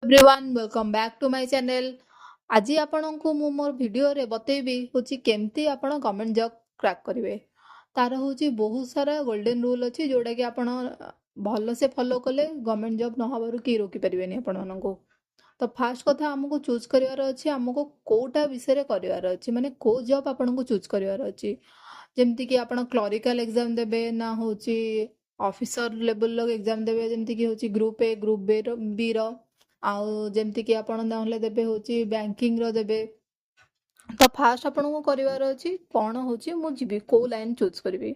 Everyone welcome back to my channel. आज आपको मु मोर वीडियो रे बतेबी होची केमती आपण गवर्नमेंट जॉब क्रैक करिवे। तार होची बहुत सारा गोल्डन रूल अछि जोडा कि आपण भल से फॉलो कले गवर्नमेंट जॉब न हबारु की रोकी परिवेनी आपण मानको। तो फास्ट कथा हमको चूज करिवार अछि, हमको कोटा विषय रे करिवार अछि, माने को जॉब आपण को चूज करिवार अछि। जेमती कि आपण क्लरिकल एग्जाम देबे ना होची ऑफिसर लेवल लो एग्जाम देबे, जेमती कि होची ग्रुप ए ग्रुप बी रो आउ जेमती कि आपण नहले देबे होची बैंकिंग रो देबे। तो फास्ट आपण को करिवार अछि कोन होची मु जिबी को लाइन चूज करबी।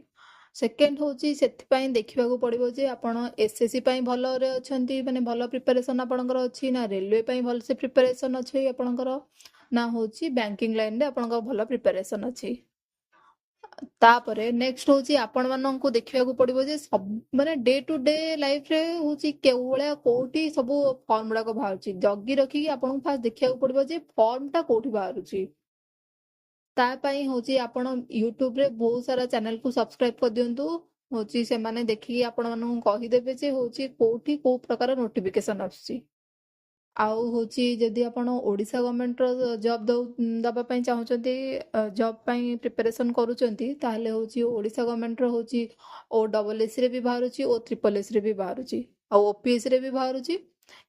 सेकेंड होची सेति पई देखिबा को पड़िबो जे आपण एसएससी पई भलो रे अछंती, माने भलो प्रिपरेशन आपणकर अछि ना रेलवे पई भल से प्रिपरेशन अछि आपणकर, ना होची बैंकिंग लाइन रे आपणकर भलो प्रिपरेशन अछि। तापरे नेक्स्ट होची आपण माननकु देखिबा को पड़िबो जे सब माने डे टू डे लाइफ रे होची केवळा कोठी सब फॉर्म गुडा को बाहरुची, जगी रखी आपण फास्ट देखिबा को पड़िबो जे फॉर्म टा कोठी बाहरुची। ता पई होची आपण YouTube रे बहुत सारा चैनल को सब्सक्राइब कर दियंतु। होची से माने देखि आपण मानन कहि देबे जे होची कोठी को प्रकार नोटिफिकेशन आछी। आउ होची जदि आपण ओडिसा गवर्नमेंट रो जॉब दबा पई चाहउचंती, जॉब पई प्रिपरेशन करूचंती, ताहले होची ओडिसा गवर्नमेंट रो होची ओ डबल एस रे भी बाहरुची ओ ट्रिपल एस रे भी बाहरुची आ ओपीएस रे भी बाहरुची।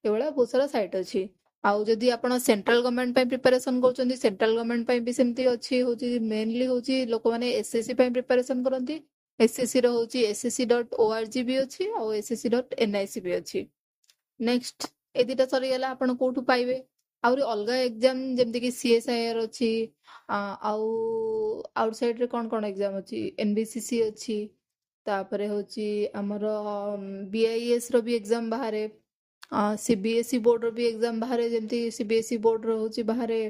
एवळा बहुत सारा साइट अछि। आउ जदि आपण सेंट्रल गवर्नमेंट पई प्रिपरेशन करूचंती, सेंट्रल गवर्नमेंट पई भी सेमती अछि। होची मेनली होची लोक माने एसएससी पई प्रिपरेशन करंती। एसएससी रो होची ssc.org भी अछि और ssc.nic भी अछि। नेक्स्ट ए दिटा सरी गला आपण कोठु पाइबे। आउरी अलगा एग्जाम जेमति कि सीएसआईआर अछि, आउ आउटसाइड रे कोन एग्जाम अछि, एनबीसीसी अछि, तापरे होची हमर बीआईएस रो भी एग्जाम बाहरे, सीबीएसई बोर्ड रो भी एग्जाम बाहरे। जेमति सीबीएसई बोर्ड रो होची बाहरे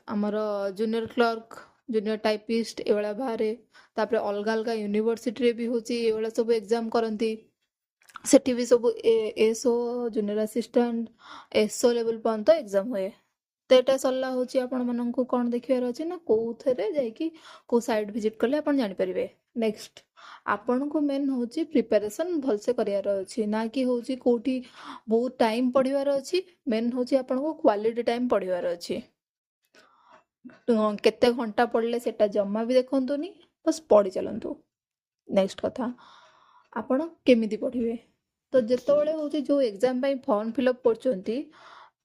हमर जूनियर क्लर्क, जूनियर टाइपिस्ट एवळा बाहरे। तापरे अलगा अलगा यूनिवर्सिटी रे भी होची एवळा सब एग्जाम करंती। सेठी भी सब SO junior assistant SO level पर्यंत एग्जाम हुए। तो एटा सरला होची आपण माननकु कोन देखिबार अछि ना कोउथरे जायकी को साइट विजिट करले आपण जानि परिबे। नेक्स्ट आपण को मेन होची प्रिपरेशन भल से करियार अछि, ना कि होची कोठी बहुत टाइम पढिबार अछि। मेन होची आपण को क्वालिटी टाइम पढिबार अछि। केते घंटा पढले सेटा जम्मा भी देखंतुनी, बस पढि चलंतु। नेक्स्ट कथा आपण केमिति पढिबे। तो जेतबेले होची जो एग्जाम पई फॉर्म फिलअप करचंती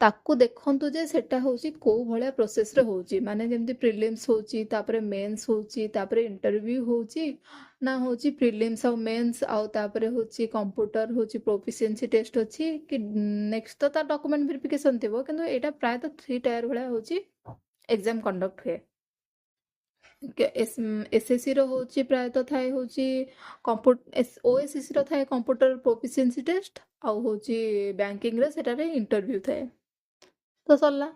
ताकू देखंतु जे सेटा होची को भलिया प्रोसेस रे होची, माने जेमति प्रीलिम्स होची, तापरे मेंस होची, तापरे इंटरव्यू होची, ना होची प्रीलिम्स और मेंस आउ तापरे होची कंप्यूटर होची प्रोफिशिएंसी टेस्ट अछि कि नेक्स्ट तो ता डॉक्यूमेंट वेरिफिकेशन थिबो, किंतु एटा प्राय तो 3 टायर भलिया होची एग्जाम कंडक्ट हुए। एसएससी रो होची प्राय तो थाए होची ओएसएससी रो थाए कंप्यूटर प्रोफिशिएंसी टेस्ट आउ होची बैंकिंग रे सेटा रे इंटरव्यू थाए। तो सरला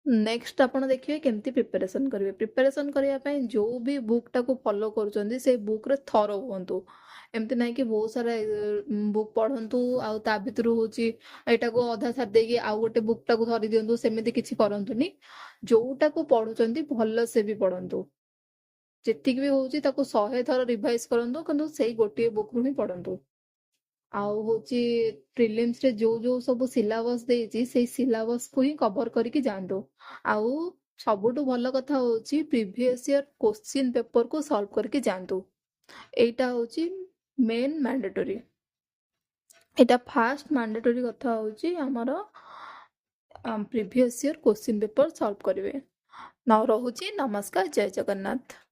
नेक्स्ट आपण देखिए केमती प्रिपरेशन करिवे। प्रिपरेशन करिया पई जो भी बुक टाको फॉलो करूचंदी से बुक रे थरो हुंतु। एमती नाही कि बहुत सारा बुक पढंतु आउ ता भितरु होची एटा को अधा छाड देकी आउ गोटे बुक टाको धरि दियंतु, सेमिति किछि करंतुनी। जोटा को पढुचंदी भल से भी पढंतु, जेतिक भी होची ताको 100 थर रिवाइज करंतु, किंतु सेही गोटे बुक नु ही पढंतु। आउ होची प्रीलिम्स रे जो जो सब सिलेबस देइची सेही सिलेबस को ही कवर करिकि जांतु। आउ सबुठु भल कथा होची प्रीवियस ईयर क्वेश्चन पेपर को सॉल्व करके जांतु। एटा होची मेन मैंडेटरी। एटा फास्ट मैंडेटरी कथा होची हमर previous year question paper solve करिवे। नाउ रहुची नमस्कार, जय जगन्नाथ।